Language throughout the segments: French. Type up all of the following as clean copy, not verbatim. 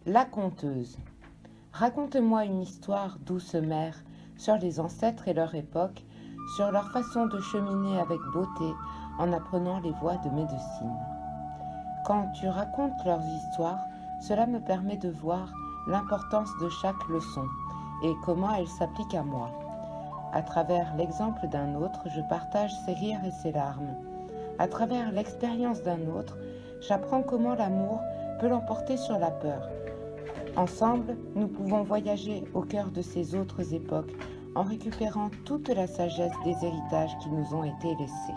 La conteuse. Raconte-moi une histoire, douce mère, sur les ancêtres et leur époque, sur leur façon de cheminer avec beauté en apprenant les voies de médecine. Quand tu racontes leurs histoires, cela me permet de voir l'importance de chaque leçon et comment elle s'applique à moi. À travers l'exemple d'un autre, je partage ses rires et ses larmes. À travers l'expérience d'un autre, j'apprends comment l'amour peut l'emporter sur la peur. Ensemble, nous pouvons voyager au cœur de ces autres époques en récupérant toute la sagesse des héritages qui nous ont été laissés.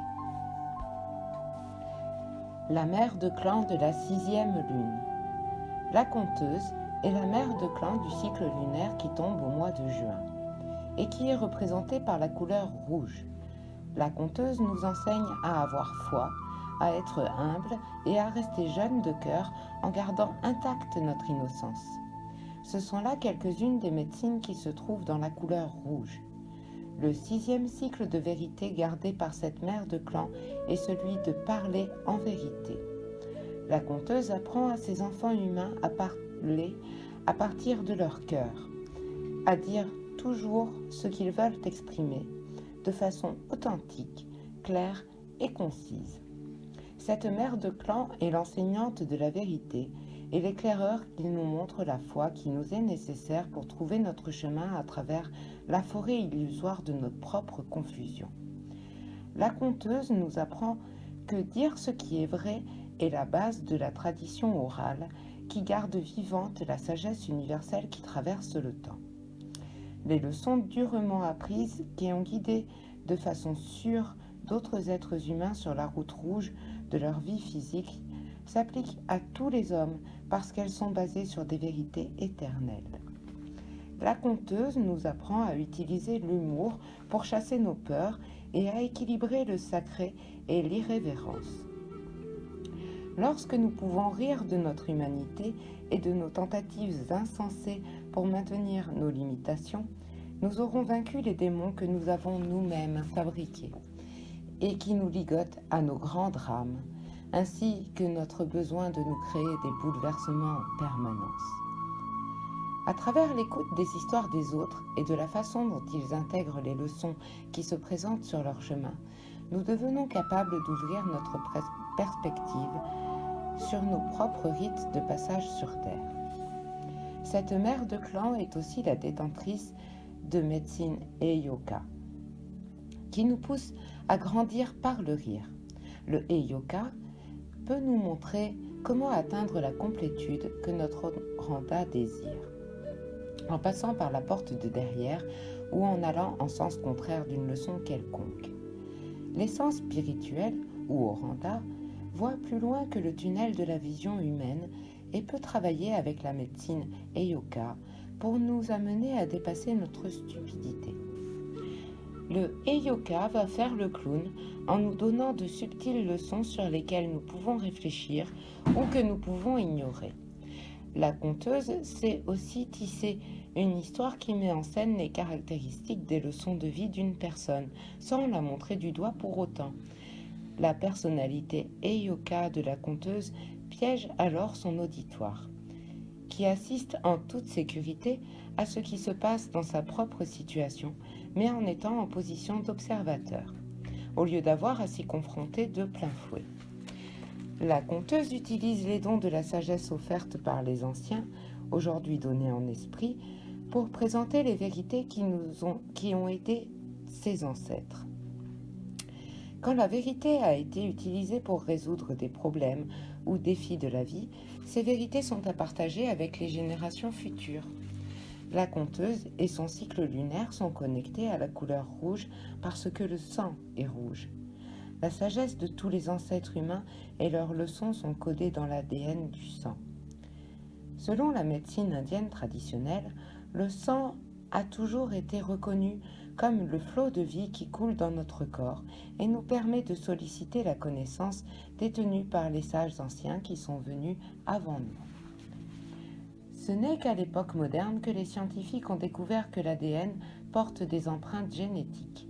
La mère de clan de la 6e lune. La conteuse est la mère de clan du cycle lunaire qui tombe au mois de juin et qui est représentée par la couleur rouge. La conteuse nous enseigne à avoir foi, à être humble et à rester jeune de cœur en gardant intacte notre innocence. Ce sont là quelques-unes des médecines qui se trouvent dans la couleur rouge. Le 6e cycle de vérité gardé par cette mère de clan est celui de parler en vérité. La conteuse apprend à ses enfants humains à parler à partir de leur cœur, à dire toujours ce qu'ils veulent exprimer, de façon authentique, claire et concise. Cette mère de clan est l'enseignante de la vérité et l'éclaireur qui nous montre la foi qui nous est nécessaire pour trouver notre chemin à travers la forêt illusoire de notre propre confusion. La conteuse nous apprend que dire ce qui est vrai est la base de la tradition orale qui garde vivante la sagesse universelle qui traverse le temps. Les leçons durement apprises qui ont guidé de façon sûre d'autres êtres humains sur la route rouge de leur vie physique s'appliquent à tous les hommes parce qu'elles sont basées sur des vérités éternelles. La conteuse nous apprend à utiliser l'humour pour chasser nos peurs et à équilibrer le sacré et l'irrévérence. Lorsque nous pouvons rire de notre humanité et de nos tentatives insensées pour maintenir nos limitations, nous aurons vaincu les démons que nous avons nous-mêmes fabriqués et qui nous ligotent à nos grands drames, ainsi que notre besoin de nous créer des bouleversements en permanence. À travers l'écoute des histoires des autres et de la façon dont ils intègrent les leçons qui se présentent sur leur chemin, nous devenons capables d'ouvrir notre perspective sur nos propres rites de passage sur Terre. Cette mère de clan est aussi la détentrice de médecine Heyoka, qui nous pousse à grandir par le rire. Le Heyoka peut nous montrer comment atteindre la complétude que notre Randa désire, en passant par la porte de derrière ou en allant en sens contraire d'une leçon quelconque. L'essence spirituelle, ou Oranda, voit plus loin que le tunnel de la vision humaine et peut travailler avec la médecine Heyoka pour nous amener à dépasser notre stupidité. Le Heyoka va faire le clown en nous donnant de subtiles leçons sur lesquelles nous pouvons réfléchir ou que nous pouvons ignorer. La conteuse sait aussi tisser une histoire qui met en scène les caractéristiques des leçons de vie d'une personne, sans la montrer du doigt pour autant. La personnalité Heyoka de la conteuse piège alors son auditoire, qui assiste en toute sécurité à ce qui se passe dans sa propre situation, mais en étant en position d'observateur, au lieu d'avoir à s'y confronter de plein fouet. La conteuse utilise les dons de la sagesse offertes par les anciens, aujourd'hui donnés en esprit, pour présenter les vérités qui ont été ses ancêtres. Quand la vérité a été utilisée pour résoudre des problèmes ou défis de la vie, ces vérités sont à partager avec les générations futures. La conteuse et son cycle lunaire sont connectés à la couleur rouge parce que le sang est rouge. La sagesse de tous les ancêtres humains et leurs leçons sont codées dans l'ADN du sang. Selon la médecine indienne traditionnelle, le sang a toujours été reconnu comme le flot de vie qui coule dans notre corps et nous permet de solliciter la connaissance détenue par les sages anciens qui sont venus avant nous. Ce n'est qu'à l'époque moderne que les scientifiques ont découvert que l'ADN porte des empreintes génétiques.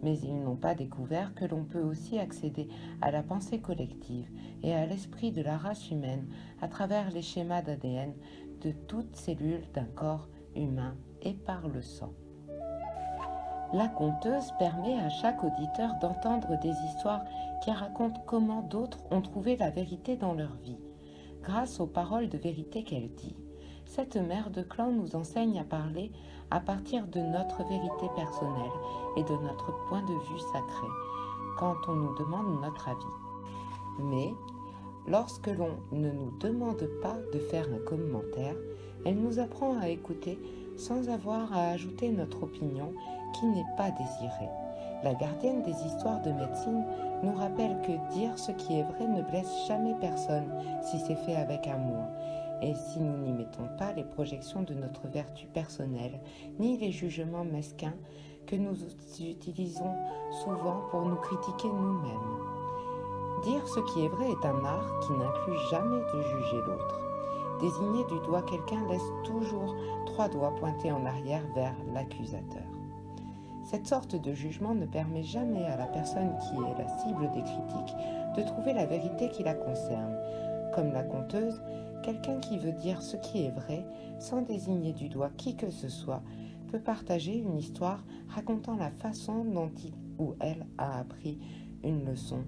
Mais ils n'ont pas découvert que l'on peut aussi accéder à la pensée collective et à l'esprit de la race humaine à travers les schémas d'ADN de toute cellule d'un corps humain et par le sang. La conteuse permet à chaque auditeur d'entendre des histoires qui racontent comment d'autres ont trouvé la vérité dans leur vie. Grâce aux paroles de vérité qu'elle dit, cette mère de clan nous enseigne à parler à partir de notre vérité personnelle et de notre point de vue sacré quand on nous demande notre avis. Mais lorsque l'on ne nous demande pas de faire un commentaire, elle nous apprend à écouter sans avoir à ajouter notre opinion qui n'est pas désirée. La gardienne des histoires de médecine nous rappelle que dire ce qui est vrai ne blesse jamais personne si c'est fait avec amour, et si nous n'y mettons pas les projections de notre vertu personnelle, ni les jugements mesquins que nous utilisons souvent pour nous critiquer nous-mêmes. Dire ce qui est vrai est un art qui n'inclut jamais de juger l'autre. Désigner du doigt quelqu'un laisse toujours 3 doigts pointés en arrière vers l'accusateur. Cette sorte de jugement ne permet jamais à la personne qui est la cible des critiques de trouver la vérité qui la concerne. Comme la conteuse, quelqu'un qui veut dire ce qui est vrai, sans désigner du doigt qui que ce soit, peut partager une histoire racontant la façon dont il ou elle a appris une leçon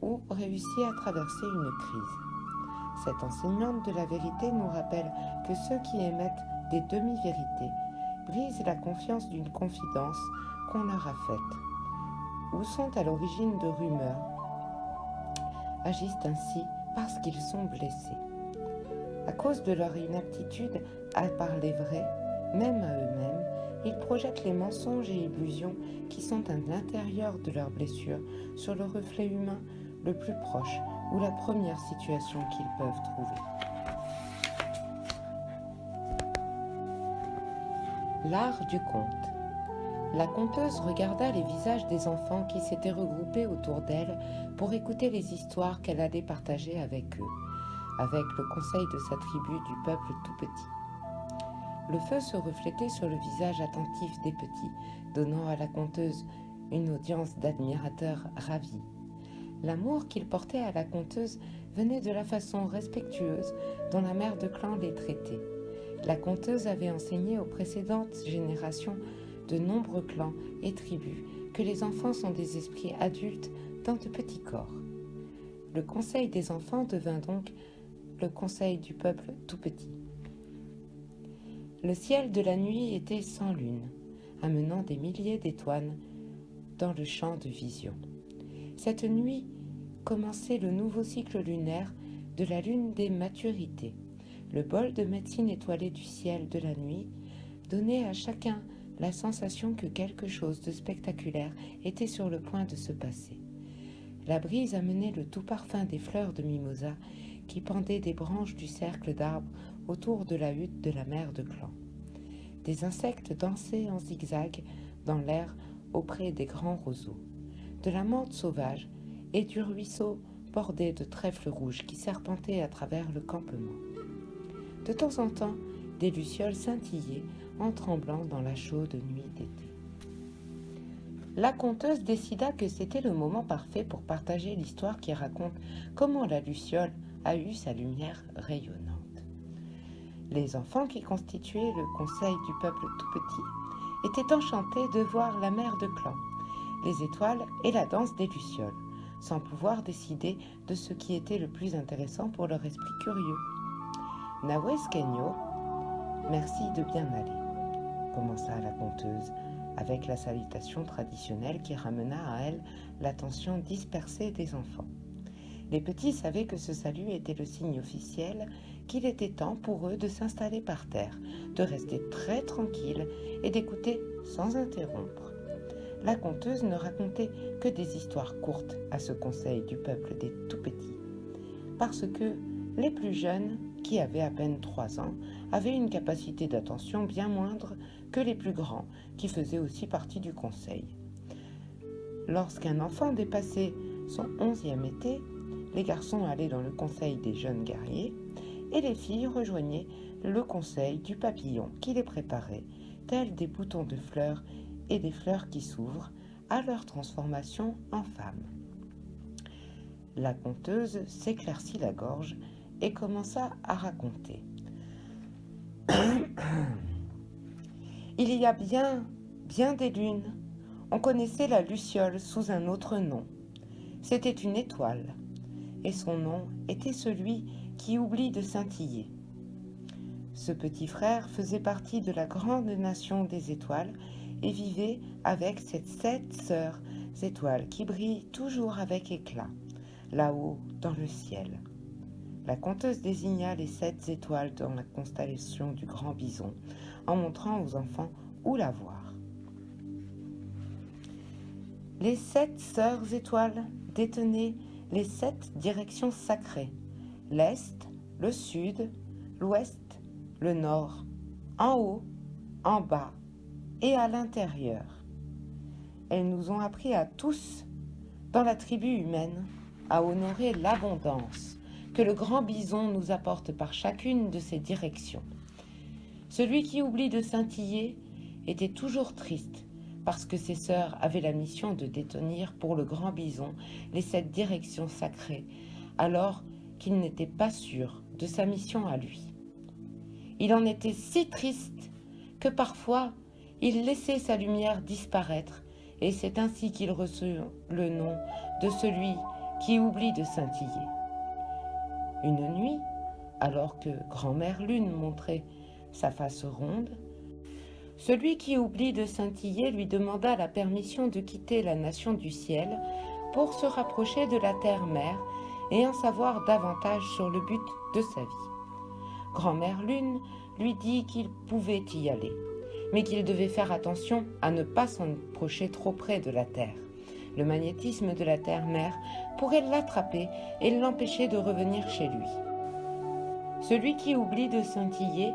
ou réussi à traverser une crise. Cette enseignante de la vérité nous rappelle que ceux qui émettent des demi-vérités brisent la confiance d'une confidence qu'on leur a faite, ou sont à l'origine de rumeurs, agissent ainsi parce qu'ils sont blessés. À cause de leur inaptitude à parler vrai, même à eux-mêmes, ils projettent les mensonges et illusions qui sont à l'intérieur de leurs blessures sur le reflet humain le plus proche ou la première situation qu'ils peuvent trouver. L'art du conte. La conteuse regarda les visages des enfants qui s'étaient regroupés autour d'elle pour écouter les histoires qu'elle allait partager avec eux, avec le conseil de sa tribu du peuple tout petit. Le feu se reflétait sur le visage attentif des petits, donnant à la conteuse une audience d'admirateurs ravis. L'amour qu'il portait à la conteuse venait de la façon respectueuse dont la mère de clan les traitait. La conteuse avait enseigné aux précédentes générations de nombreux clans et tribus que les enfants sont des esprits adultes dans de petits corps. Le conseil des enfants devint donc le conseil du peuple tout petit. Le ciel de la nuit était sans lune, amenant des milliers d'étoiles dans le champ de vision. Cette nuit commençait le nouveau cycle lunaire de la lune des maturités. Le bol de médecine étoilé du ciel de la nuit donnait à chacun la sensation que quelque chose de spectaculaire était sur le point de se passer. La brise amenait le doux parfum des fleurs de mimosa qui pendaient des branches du cercle d'arbres autour de la hutte de la mère de clan. Des insectes dansaient en zigzag dans l'air auprès des grands roseaux, de la menthe sauvage et du ruisseau bordé de trèfles rouges qui serpentaient à travers le campement. De temps en temps, des lucioles scintillaient en tremblant dans la chaude nuit d'été. La conteuse décida que c'était le moment parfait pour partager l'histoire qui raconte comment la luciole a eu sa lumière rayonnante. Les enfants qui constituaient le conseil du peuple tout petit étaient enchantés de voir la mère de clan, les étoiles et la danse des lucioles, sans pouvoir décider de ce qui était le plus intéressant pour leur esprit curieux. « Naweskenyo, merci de bien aller », commença la conteuse, avec la salutation traditionnelle qui ramena à elle l'attention dispersée des enfants. Les petits savaient que ce salut était le signe officiel qu'il était temps pour eux de s'installer par terre, de rester très tranquilles et d'écouter sans interrompre. La conteuse ne racontait que des histoires courtes à ce conseil du peuple des tout-petits, parce que les plus jeunes, qui avaient à peine 3 ans, avaient une capacité d'attention bien moindre que les plus grands, qui faisaient aussi partie du conseil. Lorsqu'un enfant dépassait son 11e été, les garçons allaient dans le conseil des jeunes guerriers et les filles rejoignaient le conseil du papillon qui les préparait, tels des boutons de fleurs et des fleurs qui s'ouvrent à leur transformation en femme. La conteuse s'éclaircit la gorge et commença à raconter. Il y a bien des lunes. On connaissait la luciole sous un autre nom. C'était une étoile, et son nom était celui qui oublie de scintiller. Ce petit frère faisait partie de la grande nation des étoiles et vivait avec ses 7 sœurs étoiles qui brillent toujours avec éclat, là-haut dans le ciel. La conteuse désigna les 7 étoiles dans la constellation du Grand Bison, en montrant aux enfants où la voir. Les 7 sœurs étoiles détenaient les 7 directions sacrées, l'Est, le Sud, l'Ouest, le Nord, en haut, en bas et à l'intérieur. Elles nous ont appris à tous, dans la tribu humaine, à honorer l'abondance que le Grand Bison nous apporte par chacune de ses directions. Celui qui oublie de scintiller était toujours triste parce que ses sœurs avaient la mission de détenir pour le Grand Bison les 7 directions sacrées, alors qu'il n'était pas sûr de sa mission à lui. Il en était si triste que parfois il laissait sa lumière disparaître, et c'est ainsi qu'il reçut le nom de celui qui oublie de scintiller. Une nuit, alors que grand-mère Lune montrait sa face ronde, celui qui oublie de scintiller lui demanda la permission de quitter la nation du ciel pour se rapprocher de la terre-mère et en savoir davantage sur le but de sa vie. Grand-mère Lune lui dit qu'il pouvait y aller, mais qu'il devait faire attention à ne pas s'en approcher trop près de la terre. Le magnétisme de la terre-mère pourrait l'attraper et l'empêcher de revenir chez lui. Celui qui oublie de scintiller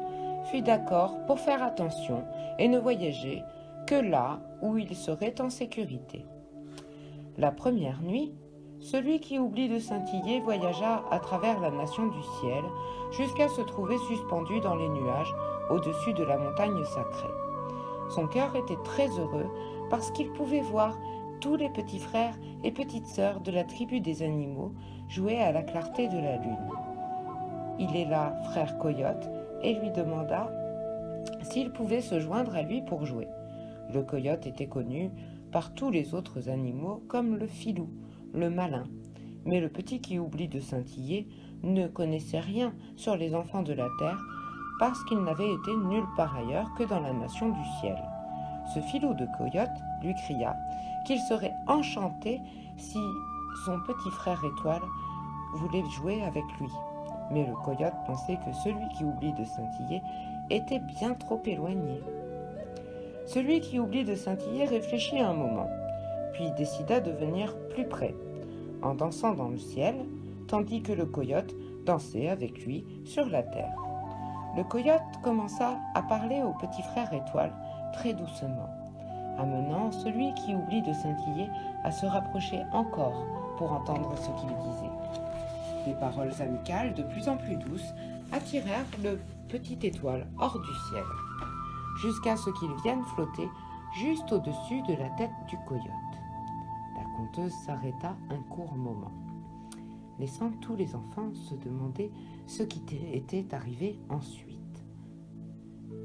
fut d'accord pour faire attention et ne voyager que là où il serait en sécurité. La première nuit, celui qui oublie de scintiller voyagea à travers la nation du ciel jusqu'à se trouver suspendu dans les nuages au-dessus de la montagne sacrée. Son cœur était très heureux parce qu'il pouvait voir tous les petits frères et petites sœurs de la tribu des animaux jouer à la clarté de la lune. Il est là, frère Coyote, et lui demanda s'il pouvait se joindre à lui pour jouer. Le coyote était connu par tous les autres animaux comme le filou, le malin, mais le petit qui oublie de scintiller ne connaissait rien sur les enfants de la terre parce qu'il n'avait été nulle part ailleurs que dans la nation du ciel. Ce filou de coyote lui cria qu'il serait enchanté si son petit frère étoile voulait jouer avec lui. Mais le coyote pensait que celui qui oublie de scintiller était bien trop éloigné. Celui qui oublie de scintiller réfléchit un moment, puis décida de venir plus près, en dansant dans le ciel, tandis que le coyote dansait avec lui sur la terre. Le coyote commença à parler au petit frère étoile très doucement, amenant celui qui oublie de scintiller à se rapprocher encore pour entendre ce qu'il disait. Des paroles amicales de plus en plus douces attirèrent le petit étoile hors du ciel, jusqu'à ce qu'il vienne flotter juste au-dessus de la tête du coyote. La conteuse s'arrêta un court moment, laissant tous les enfants se demander ce qui était arrivé ensuite.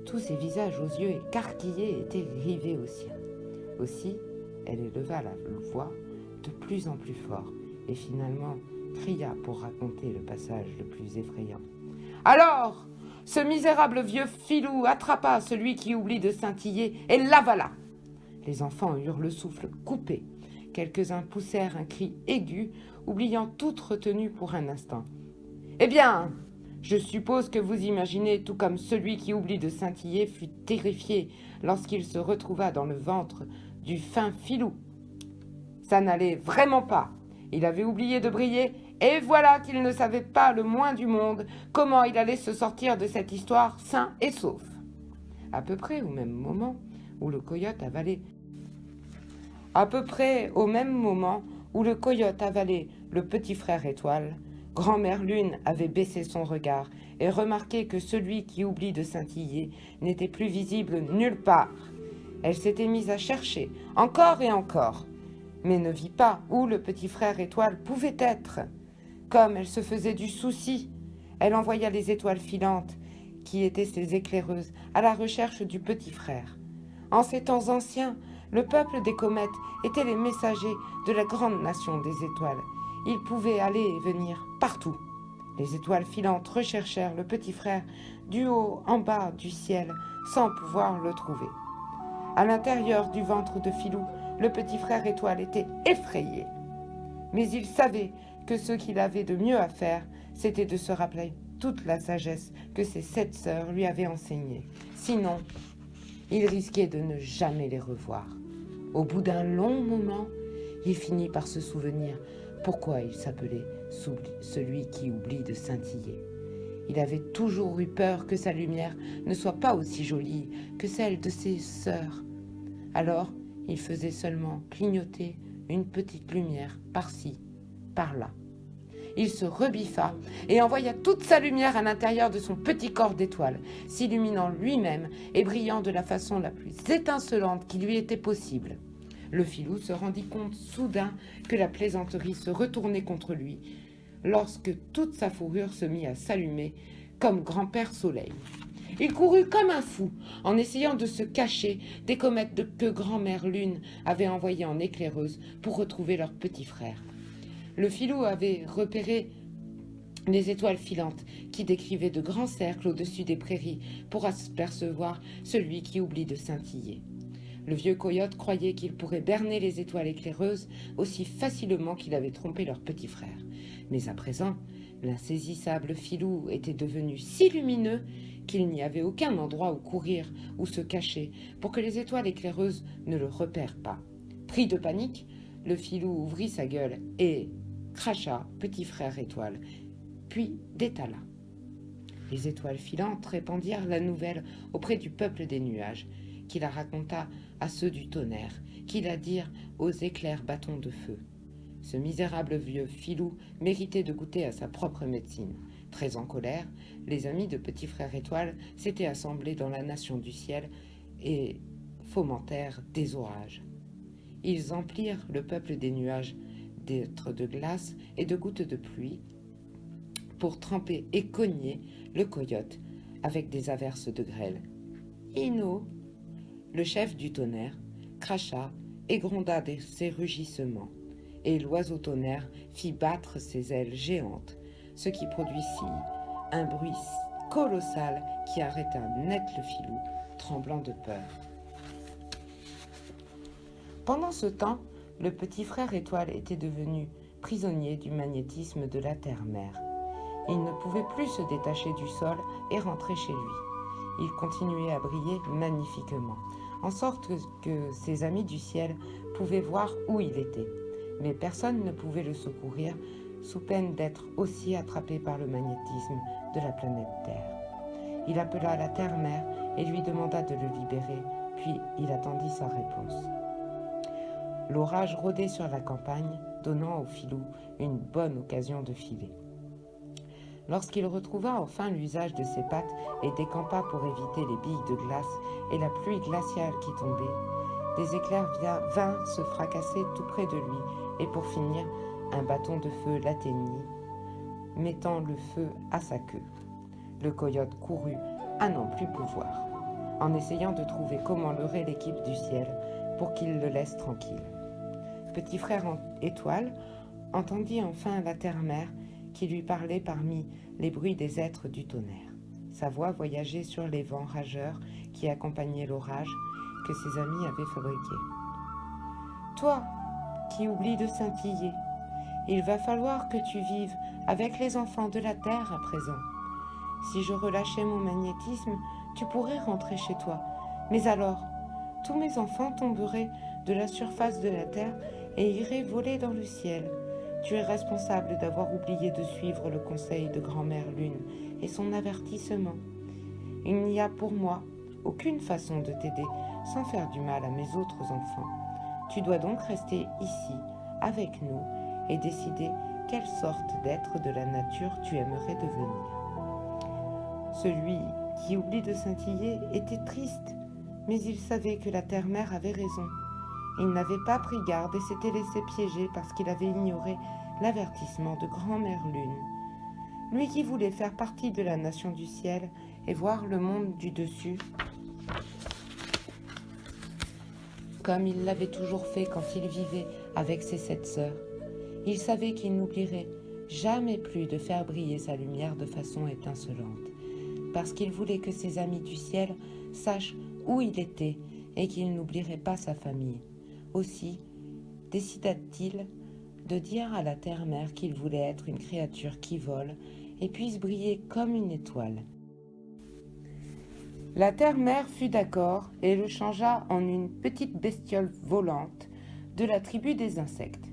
Tous ces visages aux yeux écarquillés étaient rivés au ciel. Aussi, elle éleva la voix de plus en plus fort et finalement cria pour raconter le passage le plus effrayant. « Alors, ce misérable vieux filou attrapa celui qui oublie de scintiller et l'avala. » Les enfants eurent le souffle coupé. Quelques-uns poussèrent un cri aigu, oubliant toute retenue pour un instant. « Eh bien, je suppose que vous imaginez, tout comme celui qui oublie de scintiller fut terrifié lorsqu'il se retrouva dans le ventre du fin filou. Ça n'allait vraiment pas. Il avait oublié de briller, et voilà qu'il ne savait pas le moins du monde comment il allait se sortir de cette histoire sain et sauf. » À peu près au même moment où le coyote avalait le petit frère étoile, grand-mère Lune avait baissé son regard et remarqué que celui qui oublie de scintiller n'était plus visible nulle part. Elle s'était mise à chercher, encore et encore, mais ne vit pas où le petit frère étoile pouvait être. Comme elle se faisait du souci, elle envoya les étoiles filantes, qui étaient ses éclaireuses, à la recherche du petit frère. En ces temps anciens, le peuple des comètes était les messagers de la grande nation des étoiles. Ils pouvaient aller et venir partout. Les étoiles filantes recherchèrent le petit frère du haut en bas du ciel sans pouvoir le trouver. À l'intérieur du ventre de Filou, le petit frère étoile était effrayé. Mais il savait que ce qu'il avait de mieux à faire, c'était de se rappeler toute la sagesse que ses 7 sœurs lui avaient enseignée. Sinon, il risquait de ne jamais les revoir. Au bout d'un long moment, il finit par se souvenir pourquoi il s'appelait celui qui oublie de scintiller. Il avait toujours eu peur que sa lumière ne soit pas aussi jolie que celle de ses sœurs. Alors, il faisait seulement clignoter une petite lumière par-ci, par-là. Il se rebiffa et envoya toute sa lumière à l'intérieur de son petit corps d'étoile, s'illuminant lui-même et brillant de la façon la plus étincelante qui lui était possible. Le filou se rendit compte soudain que la plaisanterie se retournait contre lui, lorsque toute sa fourrure se mit à s'allumer comme grand-père Soleil. Il courut comme un fou, en essayant de se cacher des comètes que grand-mère Lune avait envoyées en éclaireuse pour retrouver leur petit frère. Le filou avait repéré les étoiles filantes qui décrivaient de grands cercles au-dessus des prairies pour apercevoir celui qui oublie de scintiller. Le vieux coyote croyait qu'il pourrait berner les étoiles éclaireuses aussi facilement qu'il avait trompé leur petit frère. Mais à présent, l'insaisissable filou était devenu si lumineux qu'il n'y avait aucun endroit où courir ou se cacher pour que les étoiles éclaireuses ne le repèrent pas. Pris de panique, le filou ouvrit sa gueule et cracha petit frère étoile, puis détala. Les étoiles filantes répandirent la nouvelle auprès du peuple des nuages, qui la raconta à ceux du tonnerre, qui la dirent aux éclairs bâtons de feu. Ce misérable vieux filou méritait de goûter à sa propre médecine. Très en colère, les amis de petit frère étoile s'étaient assemblés dans la nation du ciel et fomentèrent des orages. Ils emplirent le peuple des nuages d'êtres de glace et de gouttes de pluie pour tremper et cogner le coyote avec des averses de grêle. Ino, le chef du tonnerre, cracha et gronda ses rugissements, et l'oiseau tonnerre fit battre ses ailes géantes, ce qui produisit un bruit colossal qui arrêta net le filou, tremblant de peur. Pendant ce temps, le petit frère étoile était devenu prisonnier du magnétisme de la terre-mère. Il ne pouvait plus se détacher du sol et rentrer chez lui. Il continuait à briller magnifiquement, en sorte que ses amis du ciel pouvaient voir où il était. Mais personne ne pouvait le secourir, sous peine d'être aussi attrapé par le magnétisme de la planète Terre. Il appela la terre-mère et lui demanda de le libérer, puis il attendit sa réponse. L'orage rôdait sur la campagne, donnant au filou une bonne occasion de filer. Lorsqu'il retrouva enfin l'usage de ses pattes et décampa pour éviter les billes de glace et la pluie glaciale qui tombait, des éclairs vinrent se fracasser tout près de lui et pour finir, un bâton de feu l'atteignit, mettant le feu à sa queue. Le coyote courut à n'en plus pouvoir, en essayant de trouver comment leurrer l'équipe du ciel pour qu'il le laisse tranquille. Petit frère étoile entendit enfin la terre-mère qui lui parlait parmi les bruits des êtres du tonnerre. Sa voix voyageait sur les vents rageurs qui accompagnaient l'orage que ses amis avaient fabriqué. « Toi, qui oublies de scintiller, il va falloir que tu vives avec les enfants de la terre à présent. Si je relâchais mon magnétisme, tu pourrais rentrer chez toi. Mais alors, tous mes enfants tomberaient de la surface de la terre et iraient voler dans le ciel. Tu es responsable d'avoir oublié de suivre le conseil de grand-mère Lune et son avertissement. Il n'y a pour moi aucune façon de t'aider sans faire du mal à mes autres enfants. Tu dois donc rester ici, avec nous, et décider quelle sorte d'être de la nature tu aimerais devenir. » Celui qui oublie de scintiller était triste, Mais il savait que la terre-mère avait raison. Il n'avait pas pris garde et s'était laissé piéger parce qu'il avait ignoré l'avertissement de grand-mère Lune. Lui qui voulait faire partie de la nation du ciel et voir le monde du dessus, comme il l'avait toujours fait quand il vivait avec ses 7 sœurs. Il savait qu'il n'oublierait jamais plus de faire briller sa lumière de façon étincelante, parce qu'il voulait que ses amis du ciel sachent où il était et qu'il n'oublierait pas sa famille. Aussi, décida-t-il de dire à la terre-mère qu'il voulait être une créature qui vole et puisse briller comme une étoile. La terre-mère fut d'accord et le changea en une petite bestiole volante de la tribu des insectes,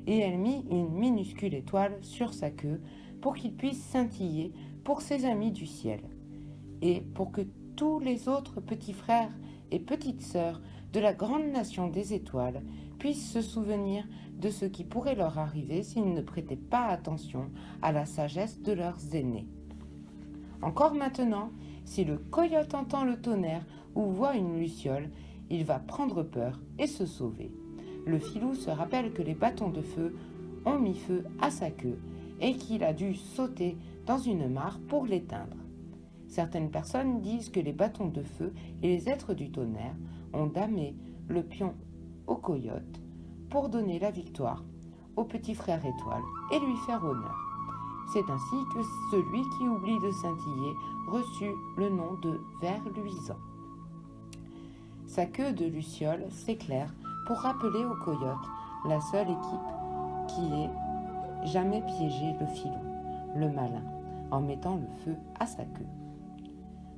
et elle mit une minuscule étoile sur sa queue pour qu'il puisse scintiller pour ses amis du ciel, et pour que tous les autres petits frères et petites sœurs de la grande nation des étoiles puissent se souvenir de ce qui pourrait leur arriver s'ils ne prêtaient pas attention à la sagesse de leurs aînés. Encore maintenant, si le coyote entend le tonnerre ou voit une luciole, il va prendre peur et se sauver. Le filou se rappelle que les bâtons de feu ont mis feu à sa queue et qu'il a dû sauter dans une mare pour l'éteindre. Certaines personnes disent que les bâtons de feu et les êtres du tonnerre ont damé le pion au coyote pour donner la victoire au petit frère étoile et lui faire honneur. C'est ainsi que celui qui oublie de scintiller reçut le nom de ver luisant. Sa queue de luciole s'éclaire pour rappeler au coyote la seule équipe qui ait jamais piégé le filou, le malin, en mettant le feu à sa queue.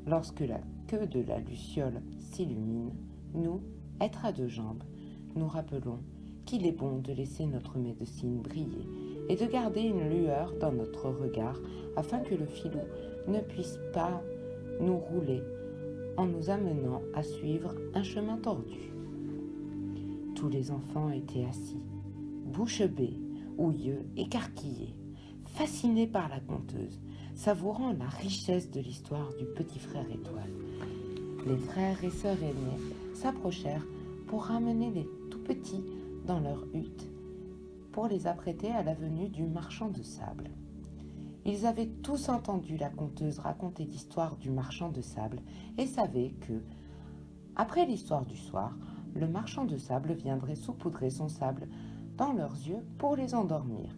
Lorsque la queue de la luciole s'illumine, nous, êtres à 2 jambes, nous rappelons qu'il est bon de laisser notre médecine briller et de garder une lueur dans notre regard afin que le filou ne puisse pas nous rouler en nous amenant à suivre un chemin tordu. Tous les enfants étaient assis, bouche bée ou yeux écarquillés, fascinés par la conteuse, savourant la richesse de l'histoire du petit frère étoile. Les frères et sœurs aînés s'approchèrent pour ramener les tout petits dans leur hutte pour les apprêter à la venue du marchand de sable. Ils avaient tous entendu la conteuse raconter l'histoire du marchand de sable et savaient que, après l'histoire du soir, le marchand de sable viendrait saupoudrer son sable dans leurs yeux pour les endormir.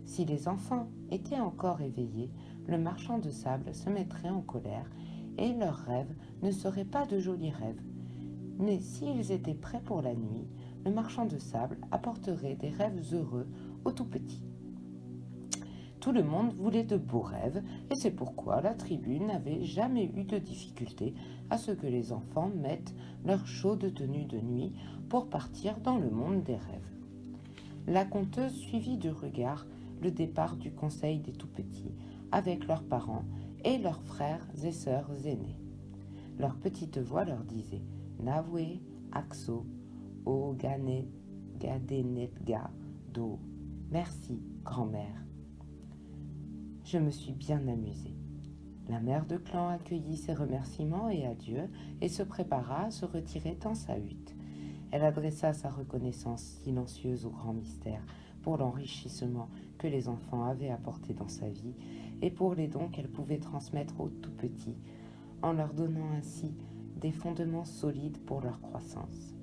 Si les enfants étaient encore éveillés, le marchand de sable se mettrait en colère et leurs rêves ne seraient pas de jolis rêves. Mais s'ils étaient prêts pour la nuit, le marchand de sable apporterait des rêves heureux aux tout-petits. Tout le monde voulait de beaux rêves, et c'est pourquoi la tribu n'avait jamais eu de difficulté à ce que les enfants mettent leur chaude tenue de nuit pour partir dans le monde des rêves. La conteuse suivit du regard le départ du conseil des tout-petits, avec leurs parents et leurs frères et sœurs aînés. Leur petite voix leur disait « Nawe, Axo, O Gadenetga, Do. Merci, grand-mère. » Je me suis bien amusée. La mère de clan accueillit ses remerciements et adieux et se prépara à se retirer dans sa hutte. Elle adressa sa reconnaissance silencieuse au grand mystère pour l'enrichissement que les enfants avaient apporté dans sa vie et pour les dons qu'elle pouvait transmettre aux tout-petits, en leur donnant ainsi des fondements solides pour leur croissance.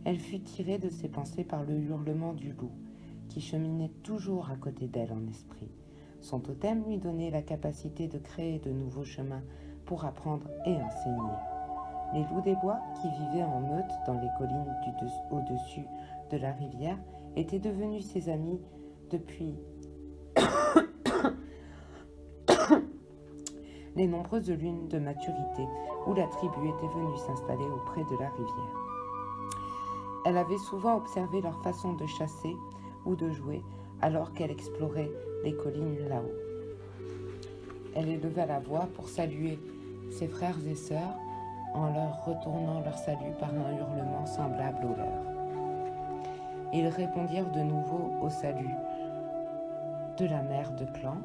Elle fut tirée de ses pensées par le hurlement du loup, qui cheminait toujours à côté d'elle en esprit. Son totem lui donnait la capacité de créer de nouveaux chemins pour apprendre et enseigner. Les loups des bois, qui vivaient en meute dans les collines au-dessus de la rivière, étaient devenus ses amis depuis les nombreuses lunes de maturité où la tribu était venue s'installer auprès de la rivière. Elle avait souvent observé leur façon de chasser ou de jouer alors qu'elle explorait les collines là-haut. Elle éleva la voix pour saluer ses frères et sœurs en leur retournant leur salut par un hurlement semblable au leur. Ils répondirent de nouveau au salut de la mère de clan,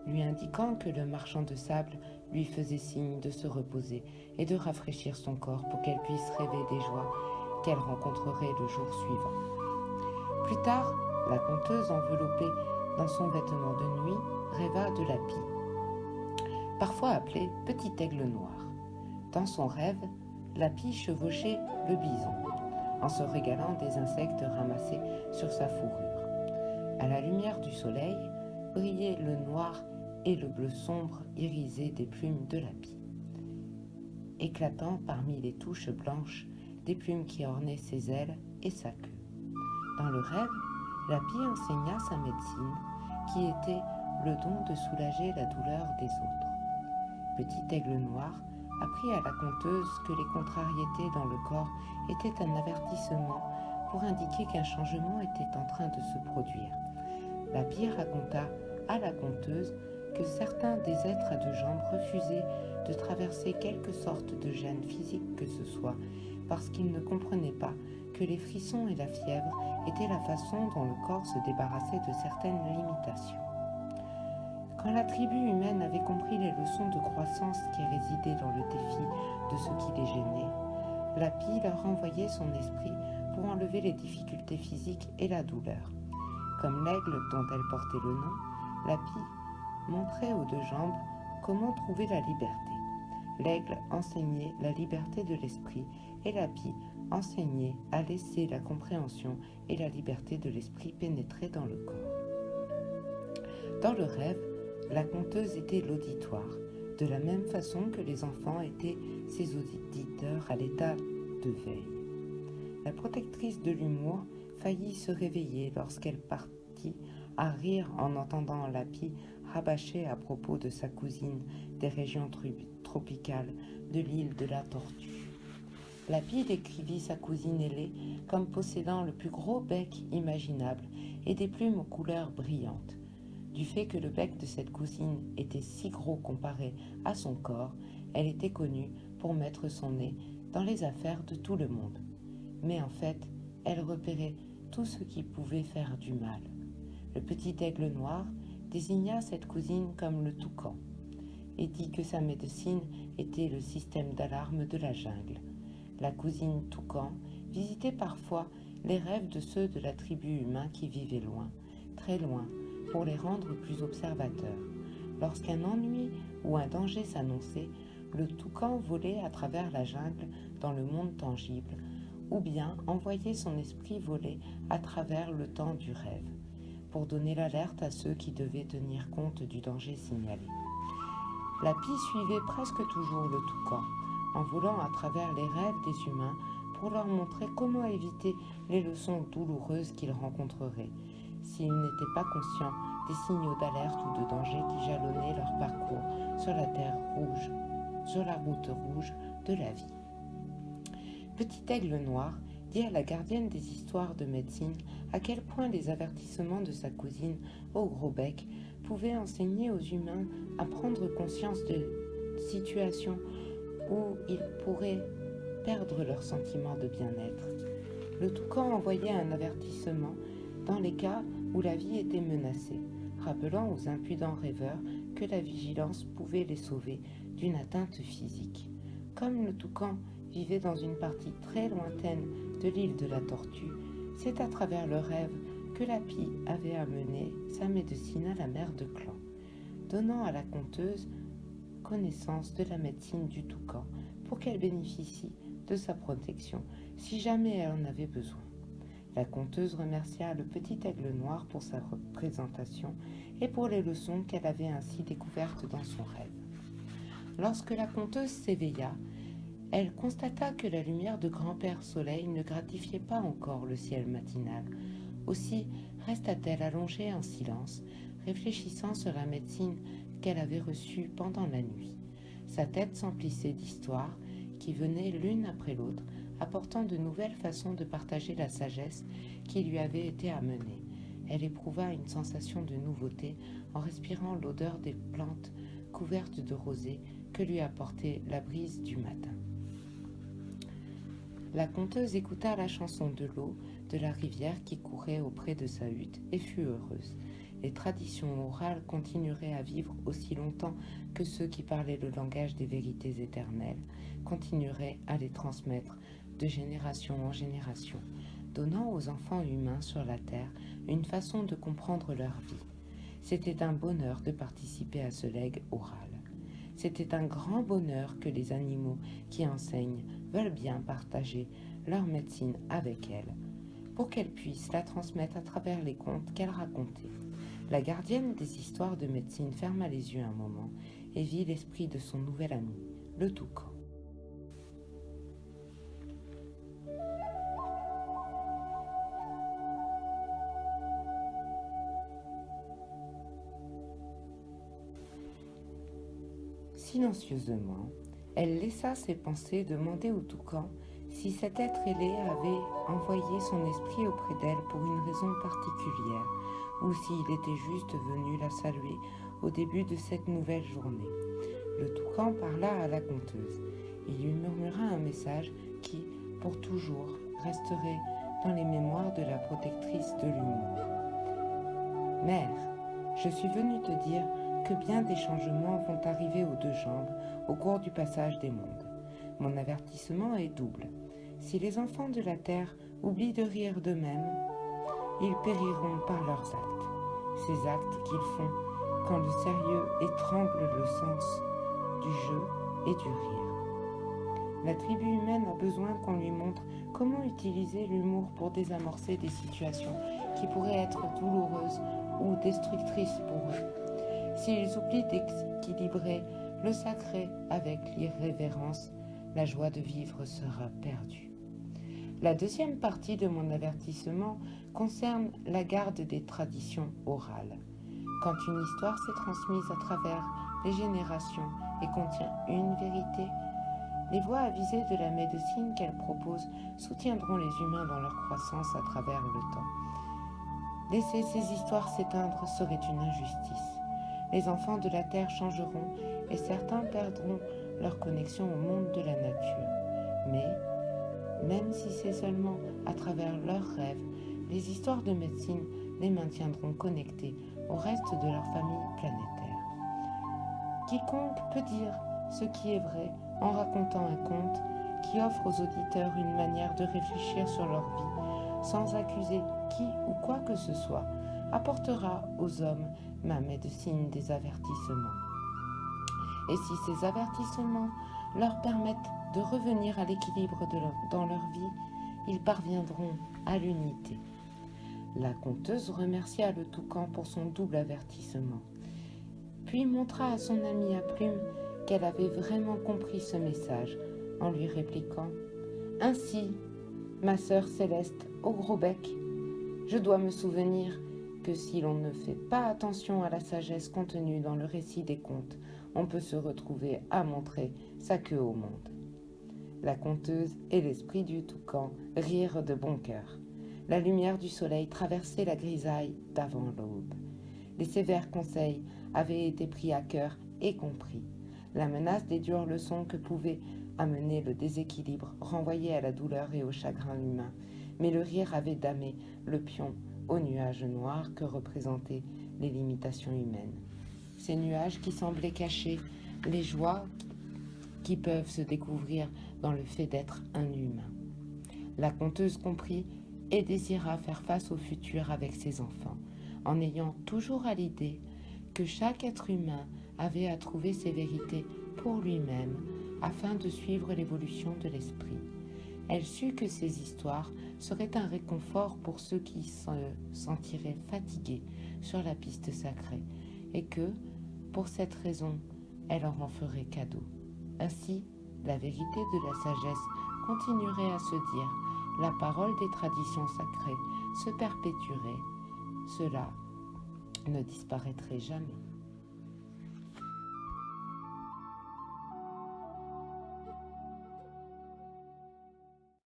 lui indiquant que le marchand de sable lui faisait signe de se reposer et de rafraîchir son corps pour qu'elle puisse rêver des joies qu'elle rencontrerait le jour suivant. Plus tard, la conteuse, enveloppée dans son vêtement de nuit, rêva de Lapi, parfois appelé Petit Aigle Noir. Dans son rêve, Lapi chevauchait le bison, en se régalant des insectes ramassés sur sa fourrure. À la lumière du soleil, brillaient le noir et le bleu sombre irisé des plumes de Lapi, éclatant parmi les touches blanches des plumes qui ornaient ses ailes et sa queue. Dans le rêve, Lapi enseigna sa médecine, qui était le don de soulager la douleur des autres. Petit Aigle Noir apprit à la conteuse que les contrariétés dans le corps étaient un avertissement pour indiquer qu'un changement était en train de se produire. Lapi raconta à la conteuse que certains des êtres à deux jambes refusaient de traverser quelque sorte de gêne physique que ce soit, parce qu'ils ne comprenaient pas que les frissons et la fièvre étaient la façon dont le corps se débarrassait de certaines limitations. Quand la tribu humaine avait compris les leçons de croissance qui résidaient dans le défi de ce qui les gênait, Lapi leur envoyait son esprit pour enlever les difficultés physiques et la douleur. Comme l'aigle dont elle portait le nom, Lapi montrait aux deux jambes comment trouver la liberté. L'aigle enseignait la liberté de l'esprit et Lapi enseignait à laisser la compréhension et la liberté de l'esprit pénétrer dans le corps. Dans le rêve, la conteuse était l'auditoire, de la même façon que les enfants étaient ses auditeurs à l'état de veille. La protectrice de l'humour faillit se réveiller lorsqu'elle partit à rire en entendant Lapi rabâcher à propos de sa cousine des régions tropicales de l'île de la Tortue. Lapi décrivit sa cousine ailée comme possédant le plus gros bec imaginable et des plumes aux couleurs brillantes. Du fait que le bec de cette cousine était si gros comparé à son corps, elle était connue pour mettre son nez dans les affaires de tout le monde. Mais en fait, elle repérait tout ce qui pouvait faire du mal. Le petit aigle noir désigna cette cousine comme le toucan et dit que sa médecine était le système d'alarme de la jungle. La cousine toucan visitait parfois les rêves de ceux de la tribu humaine qui vivaient loin, très loin, pour les rendre plus observateurs. Lorsqu'un ennui ou un danger s'annonçait, le toucan volait à travers la jungle dans le monde tangible, ou bien envoyait son esprit voler à travers le temps du rêve, pour donner l'alerte à ceux qui devaient tenir compte du danger signalé. Lapi suivait presque toujours le toucan, en volant à travers les rêves des humains pour leur montrer comment éviter les leçons douloureuses qu'ils rencontreraient, s'ils n'étaient pas conscients des signaux d'alerte ou de danger qui jalonnaient leur parcours sur la terre rouge, sur la route rouge de la vie. Petit Aigle Noir dit à la gardienne des histoires de médecine à quel point les avertissements de sa cousine au gros bec pouvaient enseigner aux humains à prendre conscience de situations où ils pourraient perdre leur sentiment de bien-être. Le toucan envoyait un avertissement dans les cas où la vie était menacée, rappelant aux impudents rêveurs que la vigilance pouvait les sauver d'une atteinte physique. Comme le toucan vivait dans une partie très lointaine de l'île de la Tortue, c'est à travers le rêve que Lapi avait amené sa médecine à la mère de clan, donnant à la conteuse connaissance de la médecine du toucan pour qu'elle bénéficie de sa protection si jamais elle en avait besoin. La conteuse remercia le petit aigle noir pour sa représentation et pour les leçons qu'elle avait ainsi découvertes dans son rêve. Lorsque la conteuse s'éveilla, elle constata que la lumière de grand-père Soleil ne gratifiait pas encore le ciel matinal. Aussi resta-t-elle allongée en silence, réfléchissant sur la médecine qu'elle avait reçue pendant la nuit. Sa tête s'emplissait d'histoires qui venaient l'une après l'autre, apportant de nouvelles façons de partager la sagesse qui lui avait été amenée. Elle éprouva une sensation de nouveauté en respirant l'odeur des plantes couvertes de rosée que lui apportait la brise du matin. La conteuse écouta la chanson de l'eau de la rivière qui courait auprès de sa hutte et fut heureuse. les traditions orales continueraient à vivre aussi longtemps que ceux qui parlaient le langage des vérités éternelles continueraient à les transmettre de génération en génération, donnant aux enfants humains sur la terre une façon de comprendre leur vie. C'était un bonheur de participer à ce legs oral. C'était un grand bonheur que les animaux qui enseignent veulent bien partager leur médecine avec elles, pour qu'elles puissent la transmettre à travers les contes qu'elles racontaient. La gardienne des histoires de médecine ferma les yeux un moment et vit l'esprit de son nouvel ami, le toucan. Silencieusement, elle laissa ses pensées demander au toucan si cet être ailé avait envoyé son esprit auprès d'elle pour une raison particulière, ou s'il était juste venu la saluer au début de cette nouvelle journée. Le toucan parla à la conteuse. Il lui murmura un message qui, pour toujours, resterait dans les mémoires de la protectrice de l'humour. « Mère, je suis venu te dire que bien des changements vont arriver aux deux jambes au cours du passage des mondes. Mon avertissement est double. Si les enfants de la terre oublient de rire d'eux-mêmes, ils périront par leurs actes. Ces actes qu'ils font quand le sérieux étrangle le sens du jeu et du rire. La tribu humaine a besoin qu'on lui montre comment utiliser l'humour pour désamorcer des situations qui pourraient être douloureuses ou destructrices pour eux. S'ils oublient d'équilibrer le sacré avec l'irrévérence, la joie de vivre sera perdue. La deuxième partie de mon avertissement concerne la garde des traditions orales. Quand une histoire s'est transmise à travers les générations et contient une vérité, les voies avisées de la médecine qu'elle propose soutiendront les humains dans leur croissance à travers le temps. Laisser ces histoires s'éteindre serait une injustice. Les enfants de la terre changeront et certains perdront leur connexion au monde de la nature. Mais, même si c'est seulement à travers leurs rêves, les histoires de médecine les maintiendront connectés au reste de leur famille planétaire. Quiconque peut dire ce qui est vrai en racontant un conte qui offre aux auditeurs une manière de réfléchir sur leur vie, sans accuser qui ou quoi que ce soit, apportera aux hommes ma médecine des avertissements. Et si ces avertissements leur permettent de revenir à l'équilibre dans leur vie, ils parviendront à l'unité. La conteuse remercia le toucan pour son double avertissement, puis montra à son amie à plume qu'elle avait vraiment compris ce message en lui répliquant « Ainsi, ma sœur céleste au gros bec, je dois me souvenir que si l'on ne fait pas attention à la sagesse contenue dans le récit des contes, on peut se retrouver à montrer sa queue au monde. » La conteuse et l'esprit du toucan rirent de bon cœur. La lumière du soleil traversait la grisaille d'avant l'aube. Les sévères conseils avaient été pris à cœur et compris. La menace des dures leçons que pouvait amener le déséquilibre renvoyait à la douleur et au chagrin humain, mais le rire avait damé le pion aux nuages noirs que représentaient les limitations humaines. Ces nuages qui semblaient cacher les joies qui peuvent se découvrir dans le fait d'être un humain. La conteuse comprit et désira faire face au futur avec ses enfants, en ayant toujours à l'idée que chaque être humain avait à trouver ses vérités pour lui-même afin de suivre l'évolution de l'esprit. Elle sut que ces histoires seraient un réconfort pour ceux qui se sentiraient fatigués sur la piste sacrée et que, pour cette raison, elle leur en ferait cadeau. Ainsi, la vérité de la sagesse continuerait à se dire, la parole des traditions sacrées se perpétuerait, cela ne disparaîtrait jamais.